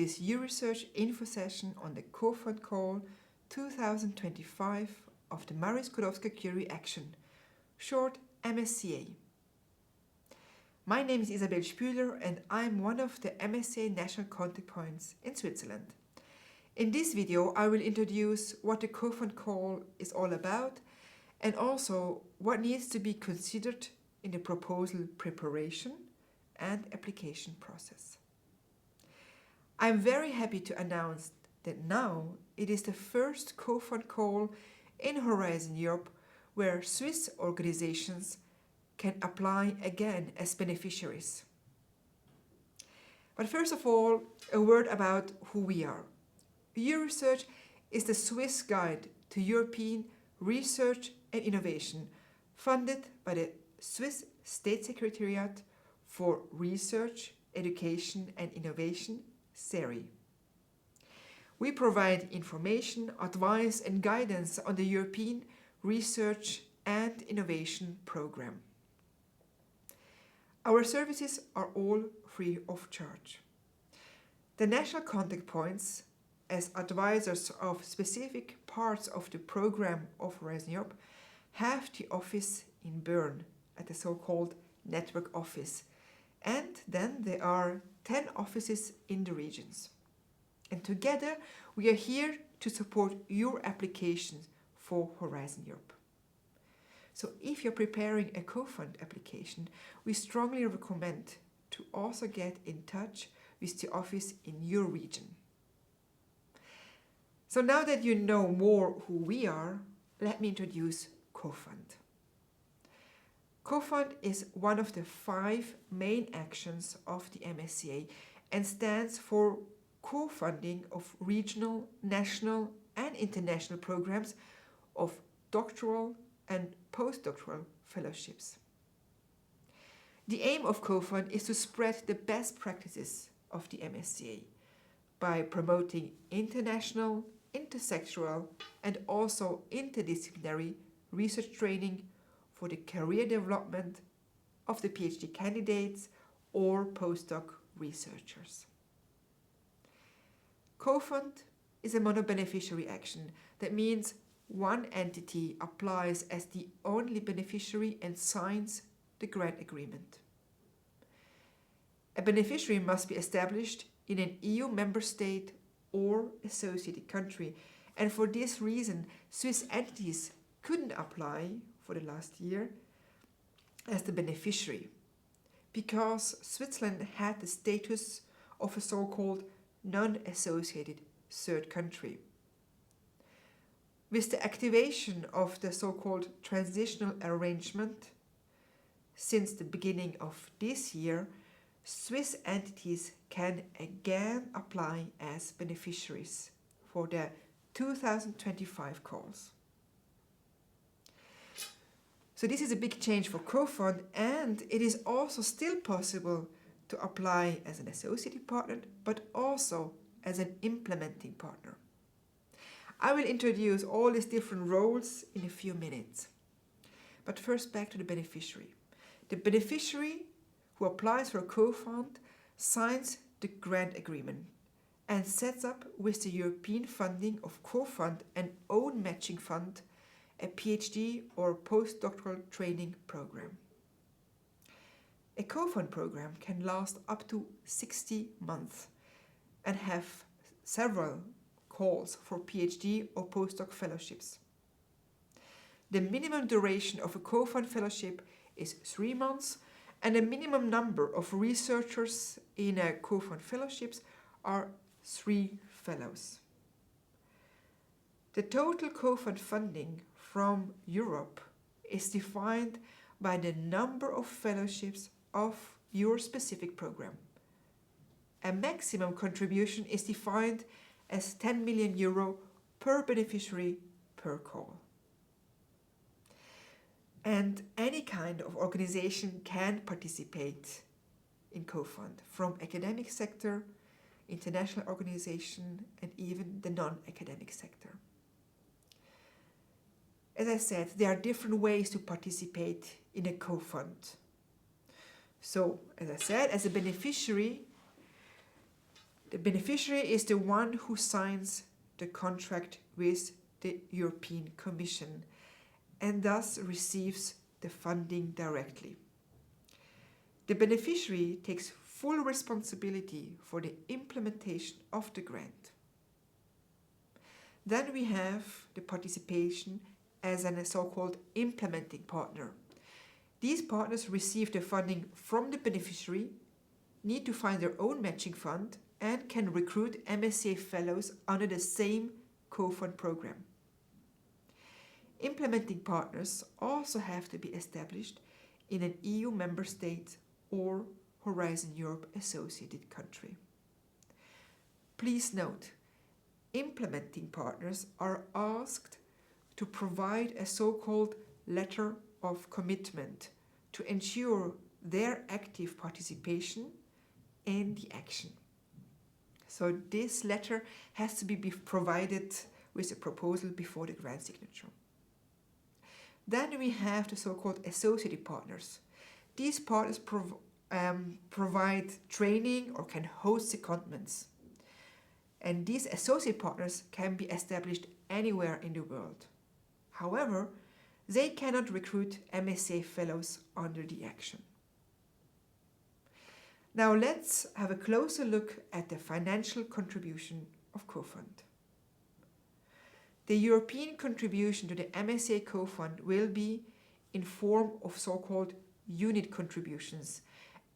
this Euresearch info session on the COFUND call 2025 of the Skłodowska-Curie Action, short MSCA. My name is Isabel Spüler and I'm one of the MSCA national contact points in Switzerland. In this video I will introduce what the COFUND call is all about and also what needs to be considered in the proposal preparation and application process. I'm very happy to announce that now it is the first COFUND call in Horizon Europe where Swiss organizations can apply again as beneficiaries. But first of all, a word about who we are. Euresearch is the Swiss guide to European research and innovation, funded by the Swiss State Secretariat for Research, Education and Innovation, SERI. We provide information, advice and guidance on the European Research and Innovation Programme. Our services are all free of charge. The national contact points, as advisors of specific parts of the programme of Horizon Europe, have the office in Bern at the so-called network office, and then there are 10 offices in the regions. And together we are here to support your applications for Horizon Europe. So if you're preparing a COFUND application, we strongly recommend to also get in touch with the office in your region. So now that you know more who we are, let me introduce COFUND. COFUND is one of the 5 main actions of the MSCA and stands for co-funding of regional, national and international programs of doctoral and postdoctoral fellowships. The aim of COFUND is to spread the best practices of the MSCA by promoting international, intersectoral and also interdisciplinary research training for the career development of the PhD candidates or postdoc researchers. COFUND is a mono-beneficiary action. That means one entity applies as the only beneficiary and signs the grant agreement. A beneficiary must be established in an EU member state or associated country, and for this reason Swiss entities couldn't apply for the last year as the beneficiary because Switzerland had the status of a so-called non-associated third country. With the activation of the so-called transitional arrangement since the beginning of this year, Swiss entities can again apply as beneficiaries for the 2025 calls. So this is a big change for COFUND, and it is also still possible to apply as an associated partner, but also as an implementing partner. I will introduce all these different roles in a few minutes. But first back to the beneficiary. The beneficiary who applies for a COFUND signs the grant agreement and sets up with the European funding of COFUND an own matching fund, a PhD or postdoctoral training program. A COFUND program can last up to 60 months and have several calls for PhD or postdoc fellowships. The minimum duration of a COFUND fellowship is 3 months, and the minimum number of researchers in a COFUND fellowships are 3 fellows. The total COFUND funding from Europe is defined by the number of fellowships of your specific program. A maximum contribution is defined as 10 million euro per beneficiary per call. And any kind of organization can participate in COFUND, from academic sector, international organization and even the non-academic sector. As I said, there are different ways to participate in a COFUND. So, as I said, as a beneficiary, The beneficiary is the one who signs the contract with the European Commission and thus receives the funding directly. The beneficiary takes full responsibility for the implementation of the grant. Then we have the participation as a so-called implementing partner. These partners receive the funding from the beneficiary, need to find their own matching fund, and can recruit MSCA fellows under the same COFUND program. Implementing partners also have to be established in an EU member state or Horizon Europe associated country. Please note, implementing partners are asked to provide a so-called letter of commitment to ensure their active participation in the action. So this letter has to be provided with a proposal before the grant signature. Then we have the so-called associated partners. These partners provide training or can host secondments. And these associate partners can be established anywhere in the world. However, they cannot recruit MSCA fellows under the action. Now let's have a closer look at the financial contribution of COFUND. The European contribution to the MSCA COFUND will be in form of so-called unit contributions,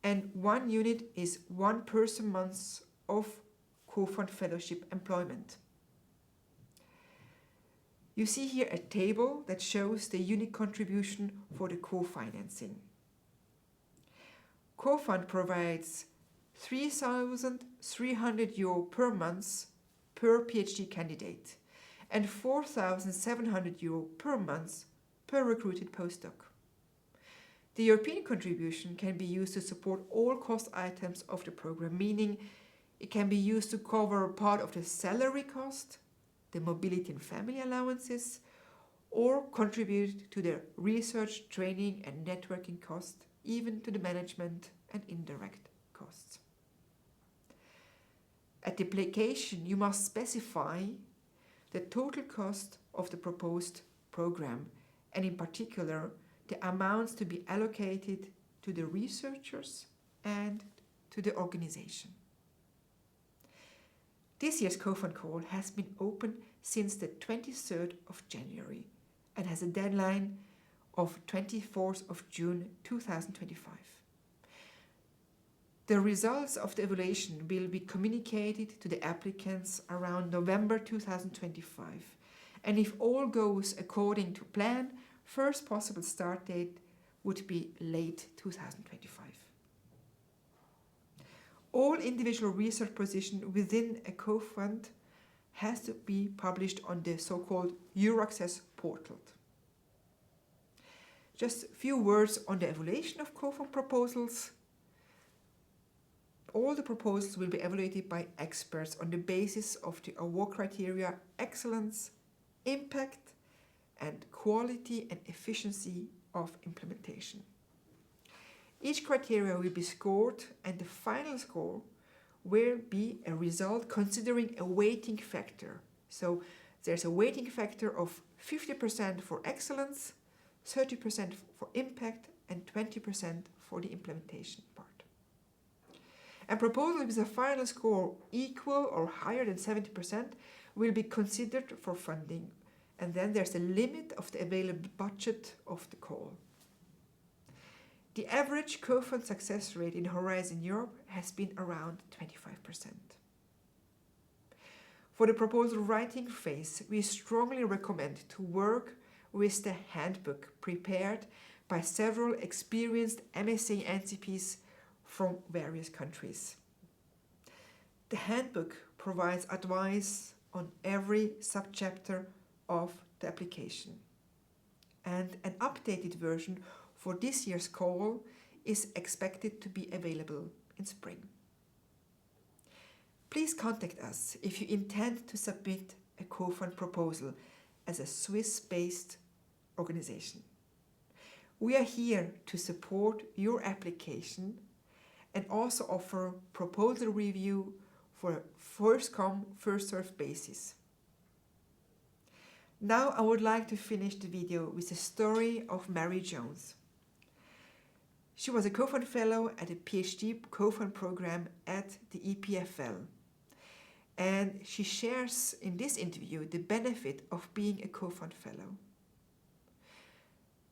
and one unit is 1 person month of COFUND fellowship employment. You see here a table that shows the unit contribution for the co-financing. COFUND provides €3,300 per month per PhD candidate and €4,700 per month per recruited postdoc. The European contribution can be used to support all cost items of the program, meaning it can be used to cover part of the salary cost, the mobility and family allowances, or contribute to the research, training and networking cost, even to the management and indirect costs. At the application, you must specify the total cost of the proposed program, and in particular, the amounts to be allocated to the researchers and to the organization. This year's COFUND call has been open since the 23rd of January and has a deadline of 24th of June 2025. The results of the evaluation will be communicated to the applicants around November 2025, and if all goes according to plan, first possible start date would be late 2025. All individual research positions within a COFUND has to be published on the so-called Euresearch portal. Just a few words on the evaluation of COFUND proposals. All the proposals will be evaluated by experts on the basis of the award criteria excellence, impact, and quality and efficiency of implementation. Each criteria will be scored, and the final score will be a result considering a weighting factor. So there's a weighting factor of 50% for excellence, 30% for impact, and 20% for the implementation part. A proposal with a final score equal or higher than 70% will be considered for funding, and then there's a limit of the available budget of the call. The average COFUND success rate in Horizon Europe has been around 25%. For the proposal writing phase, we strongly recommend to work with the handbook prepared by several experienced MSCA NCPs from various countries. The handbook provides advice on every subchapter of the application, and an updated version for this year's call is expected to be available in spring. Please contact us if you intend to submit a COFUND proposal as a Swiss-based organization. We are here to support your application and also offer proposal review for a first-come, first-served basis. Now I would like to finish the video with the story of Mary Jones. She was a COFUND fellow at a PhD COFUND program at the EPFL. And she shares in this interview the benefit of being a COFUND fellow.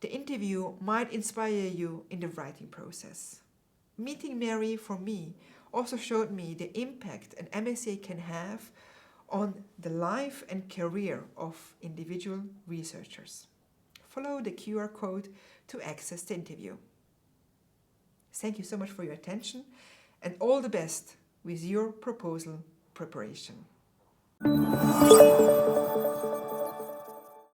The interview might inspire you in the writing process. Meeting Mary, for me, also showed me the impact an MSCA can have on the life and career of individual researchers. Follow the QR code to access the interview. Thank you so much for your attention and all the best with your proposal preparation.